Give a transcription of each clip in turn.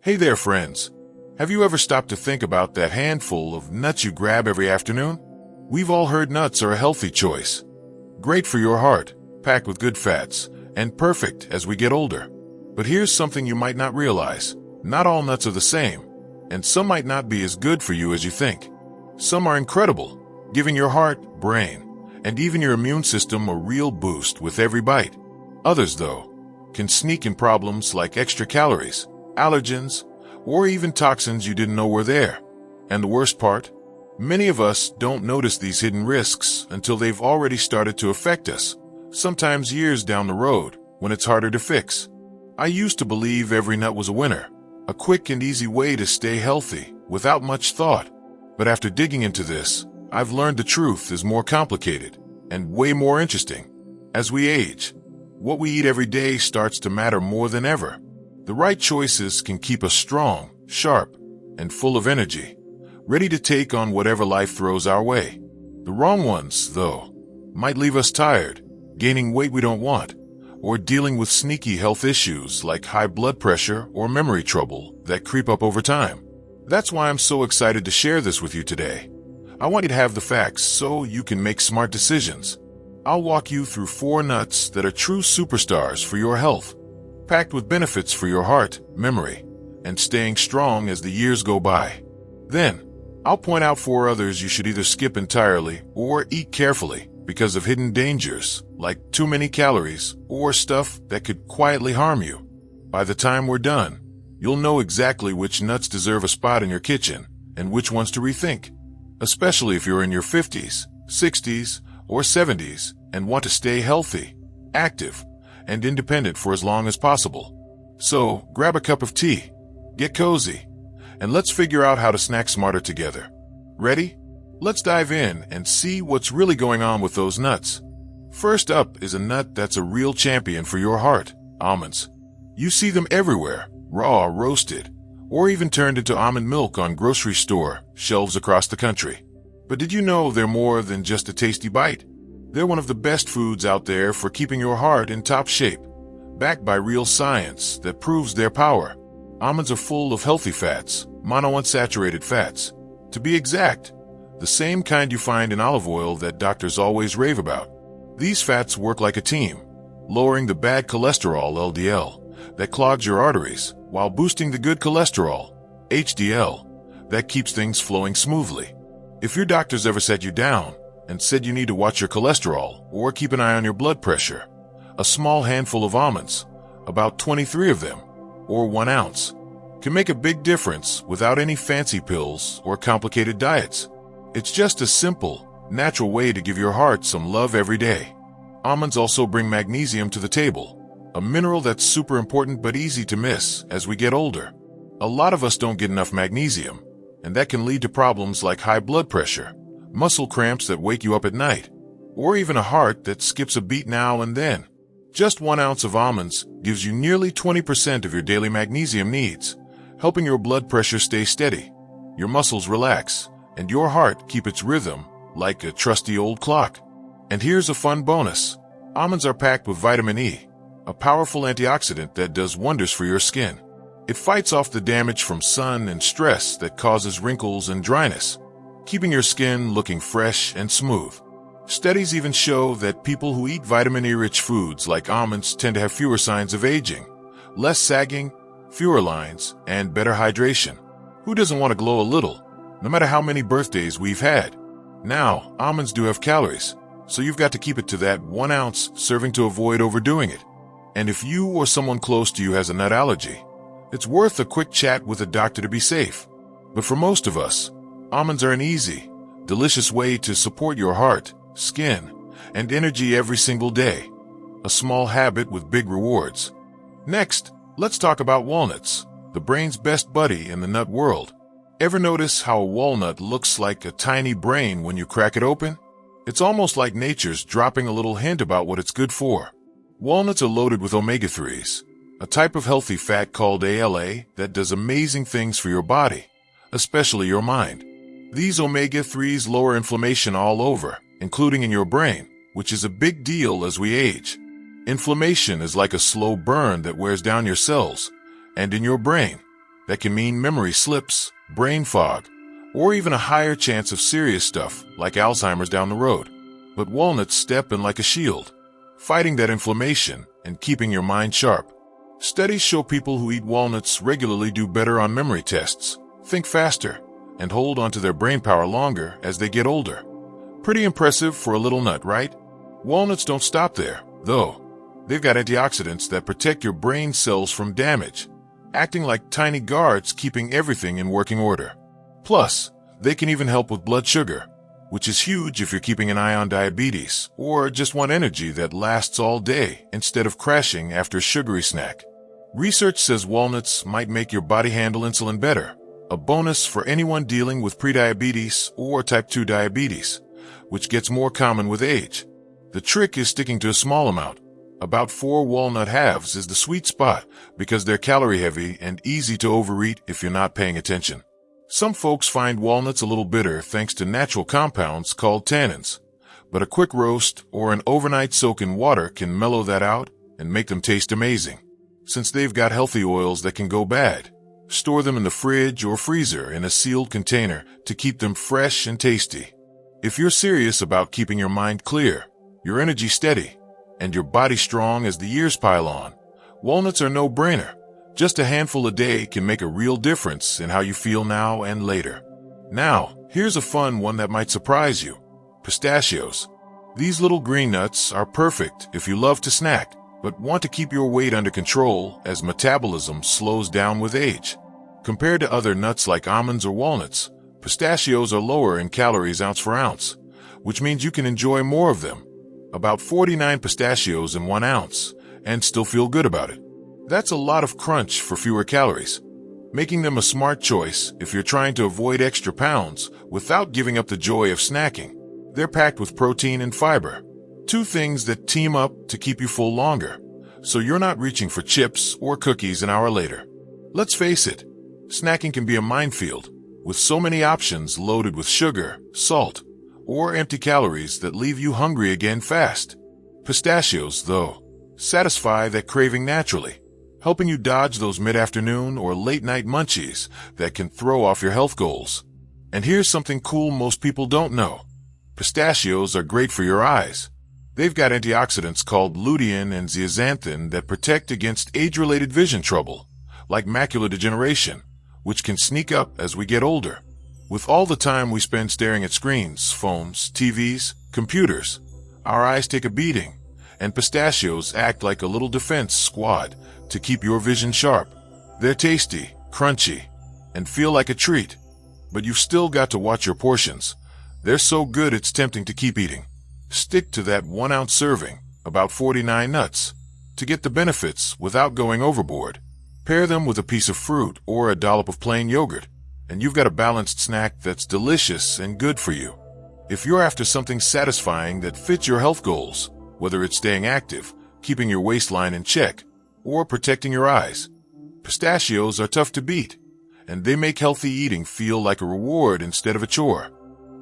Hey there, friends. Have you ever stopped to think about that handful of nuts you grab every afternoon? We've all heard nuts are a healthy choice. Great for your heart, packed with good fats, and perfect as we get older. But here's something you might not realize. Not all nuts are the same, and some might not be as good for you as you think. Some are incredible, giving your heart, brain, and even your immune system a real boost with every bite. Others, though, can sneak in problems like extra calories, allergens, or even toxins you didn't know were there. And the worst part? Many of us don't notice these hidden risks until they've already started to affect us, sometimes years down the road, when it's harder to fix. I used to believe every nut was a winner, a quick and easy way to stay healthy, without much thought. But after digging into this, I've learned the truth is more complicated, and way more interesting. As we age, what we eat every day starts to matter more than ever. The right choices can keep us strong, sharp, and full of energy, ready to take on whatever life throws our way. The wrong ones, though, might leave us tired, gaining weight we don't want, or dealing with sneaky health issues like high blood pressure or memory trouble that creep up over time. That's why I'm so excited to share this with you today. I want you to have the facts so you can make smart decisions. I'll walk you through 4 nuts that are true superstars for your health, packed with benefits for your heart, memory, and staying strong as the years go by. Then, I'll point out 4 others you should either skip entirely or eat carefully because of hidden dangers like too many calories or stuff that could quietly harm you. By the time we're done, you'll know exactly which nuts deserve a spot in your kitchen and which ones to rethink, especially if you're in your 50s, 60s, or 70s and want to stay healthy, active, and independent for as long as possible. So, grab a cup of tea, get cozy, and let's figure out how to snack smarter together. Ready? Let's dive in and see what's really going on with those nuts. First up is a nut that's a real champion for your heart, almonds. You see them everywhere, raw, roasted, or even turned into almond milk on grocery store shelves across the country. But did you know they're more than just a tasty bite? They're one of the best foods out there for keeping your heart in top shape, backed by real science that proves their power. Almonds are full of healthy fats, monounsaturated fats. To be exact, the same kind you find in olive oil that doctors always rave about. These fats work like a team, lowering the bad cholesterol, LDL, that clogs your arteries, while boosting the good cholesterol, HDL, that keeps things flowing smoothly. If your doctor's ever set you down and said you need to watch your cholesterol or keep an eye on your blood pressure, a small handful of almonds, about 23 of them, or 1 ounce, can make a big difference without any fancy pills or complicated diets. It's just a simple, natural way to give your heart some love every day. Almonds also bring magnesium to the table, a mineral that's super important but easy to miss as we get older. A lot of us don't get enough magnesium, and that can lead to problems like high blood pressure, muscle cramps that wake you up at night, or even a heart that skips a beat now and then. Just 1 ounce of almonds gives you nearly 20% of your daily magnesium needs, helping your blood pressure stay steady, your muscles relax, and your heart keep its rhythm like a trusty old clock. And here's a fun bonus. Almonds are packed with vitamin E, a powerful antioxidant that does wonders for your skin. It fights off the damage from sun and stress that causes wrinkles and dryness, keeping your skin looking fresh and smooth. Studies even show that people who eat vitamin E-rich foods like almonds tend to have fewer signs of aging, less sagging, fewer lines, and better hydration. Who doesn't want to glow a little, no matter how many birthdays we've had? Now, almonds do have calories, so you've got to keep it to that 1 ounce serving to avoid overdoing it. And if you or someone close to you has a nut allergy, it's worth a quick chat with a doctor to be safe. But for most of us, almonds are an easy, delicious way to support your heart, skin, and energy every single day. A small habit with big rewards. Next, let's talk about walnuts, the brain's best buddy in the nut world. Ever notice how a walnut looks like a tiny brain when you crack it open? It's almost like nature's dropping a little hint about what it's good for. Walnuts are loaded with omega-3s, a type of healthy fat called ALA that does amazing things for your body, especially your mind. These omega-3s lower inflammation all over, including in your brain, which is a big deal as we age. Inflammation is like a slow burn that wears down your cells, and in your brain, That can mean memory slips, brain fog, or even a higher chance of serious stuff like Alzheimer's down the road. But walnuts step in like a shield, fighting that inflammation and keeping your mind sharp. Studies show people who eat walnuts regularly do better on memory tests, think faster, and hold onto their brain power longer as they get older. Pretty impressive for a little nut, right? Walnuts don't stop there, though. They've got antioxidants that protect your brain cells from damage, acting like tiny guards keeping everything in working order. Plus, they can even help with blood sugar, which is huge if you're keeping an eye on diabetes or just want energy that lasts all day instead of crashing after a sugary snack. Research says walnuts might make your body handle insulin better, a bonus for anyone dealing with prediabetes or type 2 diabetes, which gets more common with age. The trick is sticking to a small amount. About 4 walnut halves is the sweet spot because they're calorie heavy and easy to overeat if you're not paying attention. Some folks find walnuts a little bitter thanks to natural compounds called tannins, but a quick roast or an overnight soak in water can mellow that out and make them taste amazing. Since they've got healthy oils that can go bad, store them in the fridge or freezer in a sealed container to keep them fresh and tasty. If you're serious about keeping your mind clear, your energy steady, and your body strong as the years pile on, walnuts are no brainer. Just a handful a day can make a real difference in how you feel now and later. Now, here's a fun one that might surprise you. Pistachios. These little green nuts are perfect if you love to snack, but want to keep your weight under control as metabolism slows down with age. Compared to other nuts like almonds or walnuts, pistachios are lower in calories ounce for ounce, which means you can enjoy more of them. About 49 pistachios in 1 ounce, and still feel good about it. That's a lot of crunch for fewer calories, making them a smart choice if you're trying to avoid extra pounds without giving up the joy of snacking. They're packed with protein and fiber, 2 things that team up to keep you full longer, so you're not reaching for chips or cookies an hour later. Let's face it, snacking can be a minefield, with so many options loaded with sugar, salt, or empty calories that leave you hungry again fast. Pistachios, though, satisfy that craving naturally, helping you dodge those mid-afternoon or late-night munchies that can throw off your health goals. And here's something cool most people don't know. Pistachios are great for your eyes. They've got antioxidants called lutein and zeaxanthin that protect against age-related vision trouble, like macular degeneration, which can sneak up as we get older. With all the time we spend staring at screens, phones, TVs, computers, our eyes take a beating, and pistachios act like a little defense squad to keep your vision sharp. They're tasty, crunchy, and feel like a treat, but you've still got to watch your portions. They're so good it's tempting to keep eating. Stick to that 1 ounce serving, about 49 nuts, to get the benefits without going overboard. Pair them with a piece of fruit or a dollop of plain yogurt, and you've got a balanced snack that's delicious and good for you. If you're after something satisfying that fits your health goals, whether it's staying active, keeping your waistline in check, or protecting your eyes, pistachios are tough to beat, and they make healthy eating feel like a reward instead of a chore.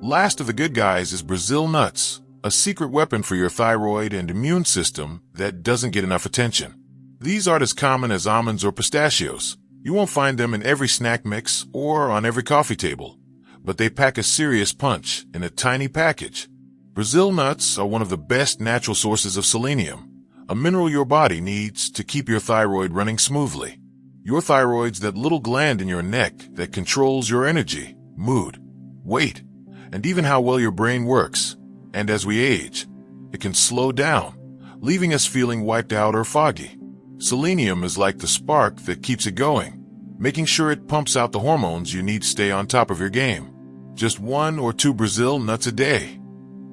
Last of the good guys is Brazil nuts, a secret weapon for your thyroid and immune system that doesn't get enough attention. These aren't as common as almonds or pistachios. You won't find them in every snack mix or on every coffee table, but they pack a serious punch in a tiny package. Brazil nuts are one of the best natural sources of selenium, a mineral your body needs to keep your thyroid running smoothly. Your thyroid's that little gland in your neck that controls your energy, mood, weight, and even how well your brain works. And as we age, it can slow down, leaving us feeling wiped out or foggy. Selenium is like the spark that keeps it going, making sure it pumps out the hormones you need to stay on top of your game. Just 1 or 2 Brazil nuts a day.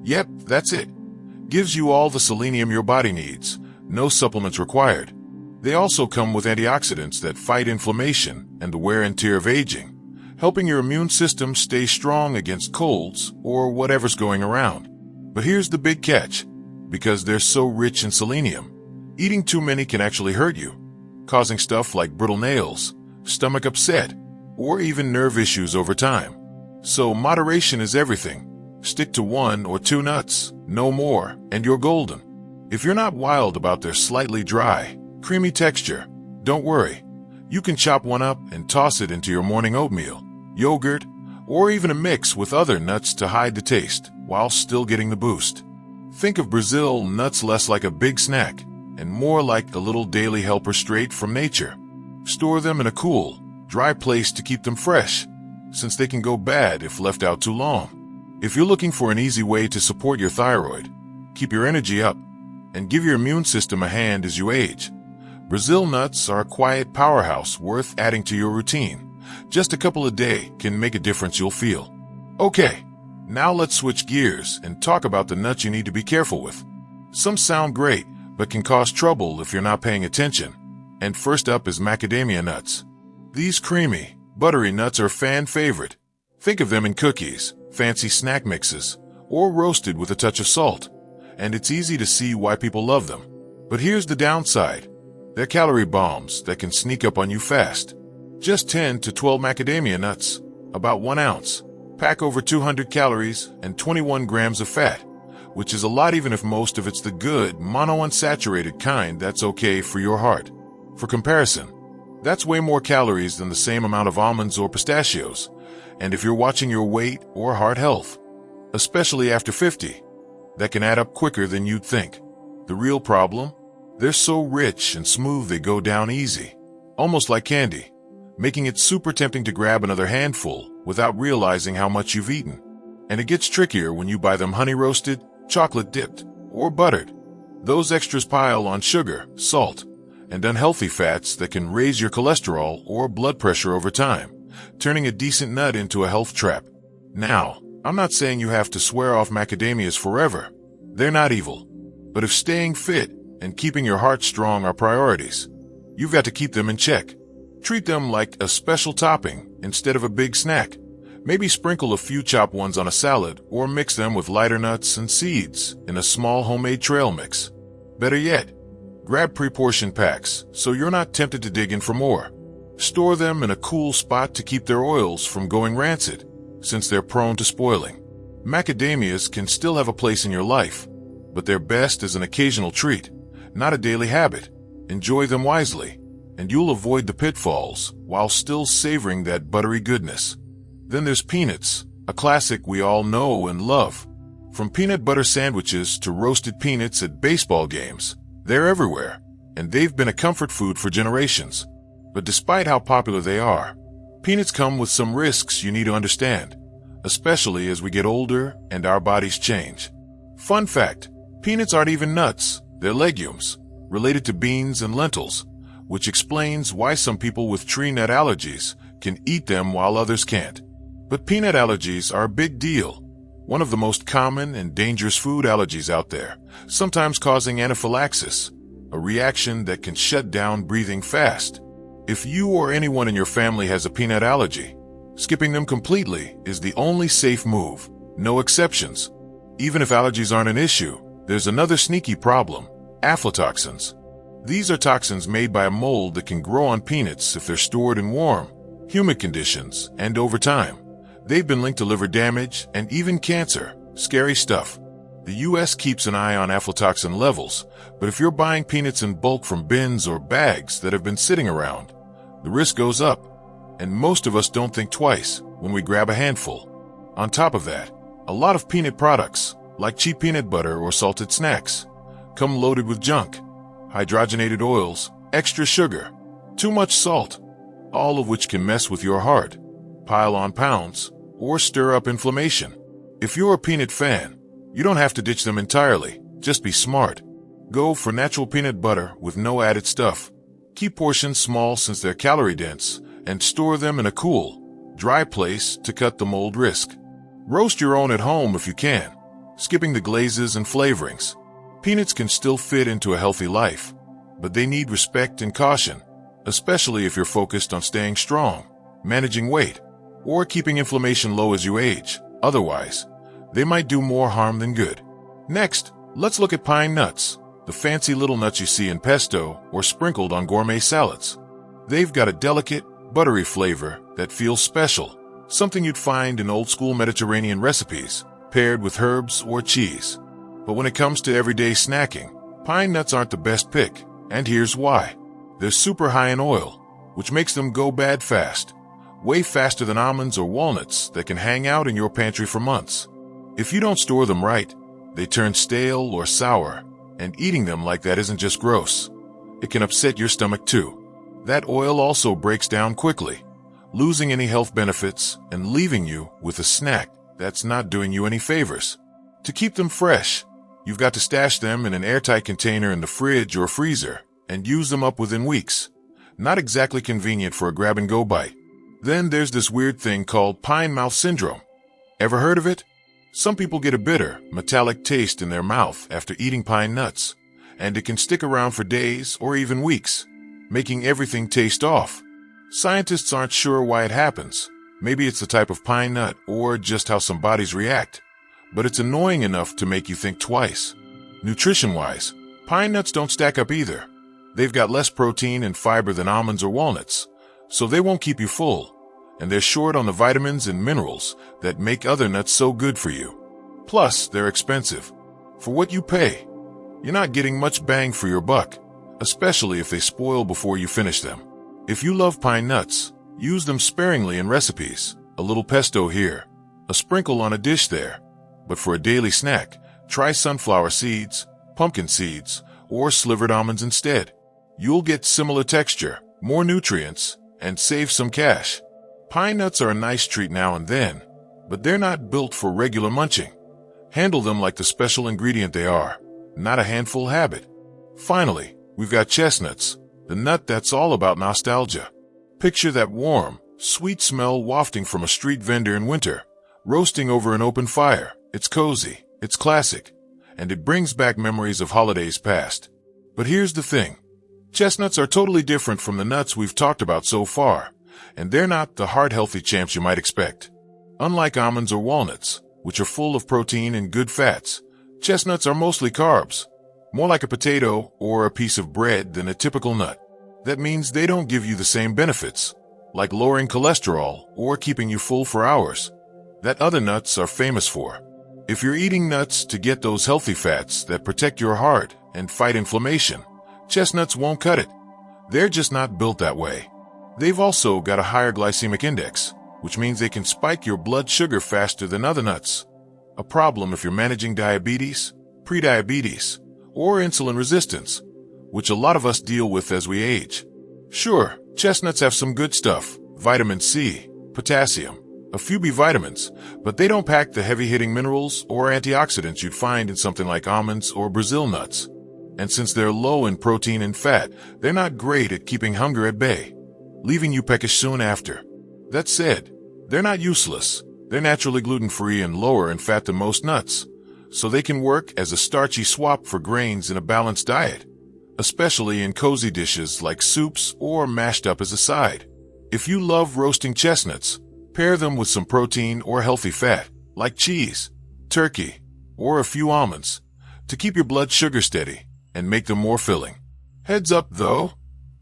Yep, that's it. Gives you all the selenium your body needs, no supplements required. They also come with antioxidants that fight inflammation and the wear and tear of aging, helping your immune system stay strong against colds or whatever's going around. But here's the big catch. Because they're so rich in selenium, eating too many can actually hurt you, causing stuff like brittle nails, stomach upset, or even nerve issues over time. So moderation is everything. Stick to 1 or 2 nuts, no more, and you're golden. If you're not wild about their slightly dry, creamy texture, don't worry. You can chop one up and toss it into your morning oatmeal, yogurt, or even a mix with other nuts to hide the taste while still getting the boost. Think of Brazil nuts less like a big snack and more like a little daily helper straight from nature. Store them in a cool, dry place to keep them fresh, since they can go bad if left out too long. If you're looking for an easy way to support your thyroid, keep your energy up, and give your immune system a hand as you age, Brazil nuts are a quiet powerhouse worth adding to your routine. Just a couple a day can make a difference you'll feel. Okay, now let's switch gears and talk about the nuts you need to be careful with. Some sound great, but can cause trouble if you're not paying attention. And first up is macadamia nuts. These creamy, buttery nuts are a fan favorite. Think of them in cookies, fancy snack mixes, or roasted with a touch of salt. And it's easy to see why people love them. But here's the downside. They're calorie bombs that can sneak up on you fast. Just 10 to 12 macadamia nuts, about 1 ounce, pack over 200 calories and 21 grams of fat, which is a lot even if most of it's the good, monounsaturated kind that's okay for your heart. For comparison, that's way more calories than the same amount of almonds or pistachios, and if you're watching your weight or heart health, especially after 50, that can add up quicker than you'd think. The real problem? They're so rich and smooth they go down easy, almost like candy, making it super tempting to grab another handful without realizing how much you've eaten. And it gets trickier when you buy them honey roasted, chocolate dipped, or buttered. Those extras pile on sugar, salt, and unhealthy fats that can raise your cholesterol or blood pressure over time, turning a decent nut into a health trap. Now, I'm not saying you have to swear off macadamias forever. They're not evil. But if staying fit and keeping your heart strong are priorities, you've got to keep them in check. Treat them like a special topping instead of a big snack. Maybe sprinkle a few chopped ones on a salad or mix them with lighter nuts and seeds in a small homemade trail mix. Better yet, grab pre-portioned packs so you're not tempted to dig in for more. Store them in a cool spot to keep their oils from going rancid, since they're prone to spoiling. Macadamias can still have a place in your life, but they're best as an occasional treat, not a daily habit. Enjoy them wisely, and you'll avoid the pitfalls while still savoring that buttery goodness. Then there's peanuts, a classic we all know and love. From peanut butter sandwiches to roasted peanuts at baseball games, they're everywhere, and they've been a comfort food for generations. But despite how popular they are, peanuts come with some risks you need to understand, especially as we get older and our bodies change. Fun fact, peanuts aren't even nuts, they're legumes, related to beans and lentils, which explains why some people with tree nut allergies can eat them while others can't. But peanut allergies are a big deal, one of the most common and dangerous food allergies out there, sometimes causing anaphylaxis, a reaction that can shut down breathing fast. If you or anyone in your family has a peanut allergy, skipping them completely is the only safe move, no exceptions. Even if allergies aren't an issue, there's another sneaky problem, aflatoxins. These are toxins made by a mold that can grow on peanuts if they're stored in warm, humid conditions, and over time. They've been linked to liver damage and even cancer. Scary stuff. The U.S. keeps an eye on aflatoxin levels, but if you're buying peanuts in bulk from bins or bags that have been sitting around, the risk goes up, and most of us don't think twice when we grab a handful. On top of that, a lot of peanut products, like cheap peanut butter or salted snacks, come loaded with junk, hydrogenated oils, extra sugar, too much salt, all of which can mess with your heart, pile on pounds, or stir up inflammation. If you're a peanut fan, you don't have to ditch them entirely, just be smart. Go for natural peanut butter with no added stuff. Keep portions small since they're calorie dense, and store them in a cool, dry place to cut the mold risk. Roast your own at home if you can, skipping the glazes and flavorings. Peanuts can still fit into a healthy life, but they need respect and caution, especially if you're focused on staying strong, managing weight, or keeping inflammation low as you age. Otherwise, they might do more harm than good. Next, let's look at pine nuts, the fancy little nuts you see in pesto or sprinkled on gourmet salads. They've got a delicate, buttery flavor that feels special, something you'd find in old-school Mediterranean recipes, paired with herbs or cheese. But when it comes to everyday snacking, pine nuts aren't the best pick, and here's why. They're super high in oil, which makes them go bad fast, way faster than almonds or walnuts that can hang out in your pantry for months. If you don't store them right, they turn stale or sour, and eating them like that isn't just gross. It can upset your stomach too. That oil also breaks down quickly, losing any health benefits and leaving you with a snack that's not doing you any favors. To keep them fresh, you've got to stash them in an airtight container in the fridge or freezer and use them up within weeks. Not exactly convenient for a grab-and-go bite. Then there's this weird thing called pine mouth syndrome. Ever heard of it? Some people get a bitter, metallic taste in their mouth after eating pine nuts, and it can stick around for days or even weeks, making everything taste off. Scientists aren't sure why it happens. Maybe it's the type of pine nut or just how some bodies react. But it's annoying enough to make you think twice. Nutrition-wise, pine nuts don't stack up either. They've got less protein and fiber than almonds or walnuts, so they won't keep you full. And they're short on the vitamins and minerals that make other nuts so good for you. Plus, they're expensive. For what you pay, you're not getting much bang for your buck, especially if they spoil before you finish them. If you love pine nuts, use them sparingly in recipes. A little pesto here, a sprinkle on a dish there. But for a daily snack, try sunflower seeds, pumpkin seeds, or slivered almonds instead. You'll get similar texture, more nutrients, and save some cash. Pine nuts are a nice treat now and then, but they're not built for regular munching. Handle them like the special ingredient they are, not a handful habit. Finally, we've got chestnuts, the nut that's all about nostalgia. Picture that warm, sweet smell wafting from a street vendor in winter, roasting over an open fire. It's cozy, it's classic, and it brings back memories of holidays past. But here's the thing. Chestnuts are totally different from the nuts we've talked about so far, and they're not the heart-healthy champs you might expect. Unlike almonds or walnuts, which are full of protein and good fats, chestnuts are mostly carbs, more like a potato or a piece of bread than a typical nut. That means they don't give you the same benefits, like lowering cholesterol or keeping you full for hours, that other nuts are famous for. If you're eating nuts to get those healthy fats that protect your heart and fight inflammation, chestnuts won't cut it. They're just not built that way. They've also got a higher glycemic index, which means they can spike your blood sugar faster than other nuts. A problem if you're managing diabetes, prediabetes, or insulin resistance, which a lot of us deal with as we age. Sure, chestnuts have some good stuff, vitamin C, potassium, a few B vitamins, but they don't pack the heavy-hitting minerals or antioxidants you'd find in something like almonds or Brazil nuts. And since they're low in protein and fat, they're not great at keeping hunger at bay, leaving you peckish soon after. That said, they're not useless. They're naturally gluten-free and lower in fat than most nuts, so they can work as a starchy swap for grains in a balanced diet, especially in cozy dishes like soups or mashed up as a side. If you love roasting chestnuts, pair them with some protein or healthy fat, like cheese, turkey, or a few almonds, to keep your blood sugar steady and make them more filling. Heads up though,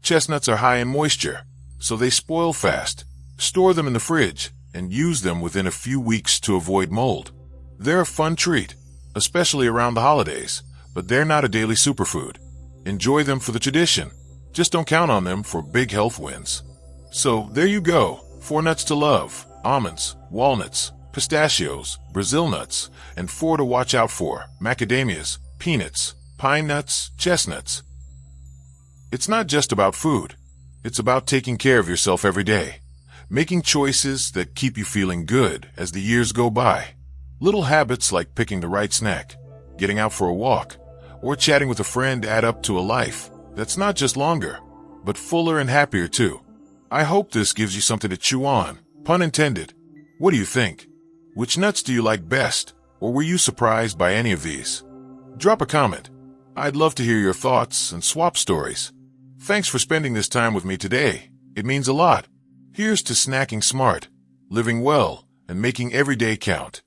chestnuts are high in moisture, so they spoil fast. Store them in the fridge and use them within a few weeks to avoid mold. They're a fun treat, especially around the holidays, but they're not a daily superfood. Enjoy them for the tradition. Just don't count on them for big health wins. So there you go, 4 nuts to love: almonds, walnuts, pistachios, Brazil nuts, and 4 to watch out for: macadamias, peanuts, pine nuts, chestnuts. It's not just about food. It's about taking care of yourself every day, making choices that keep you feeling good as the years go by. Little habits like picking the right snack, getting out for a walk, or chatting with a friend add up to a life that's not just longer, but fuller and happier too. I hope this gives you something to chew on, pun intended. What do you think? Which nuts do you like best, or were you surprised by any of these? Drop a comment. I'd love to hear your thoughts and swap stories. Thanks for spending this time with me today. It means a lot. Here's to snacking smart, living well, and making every day count.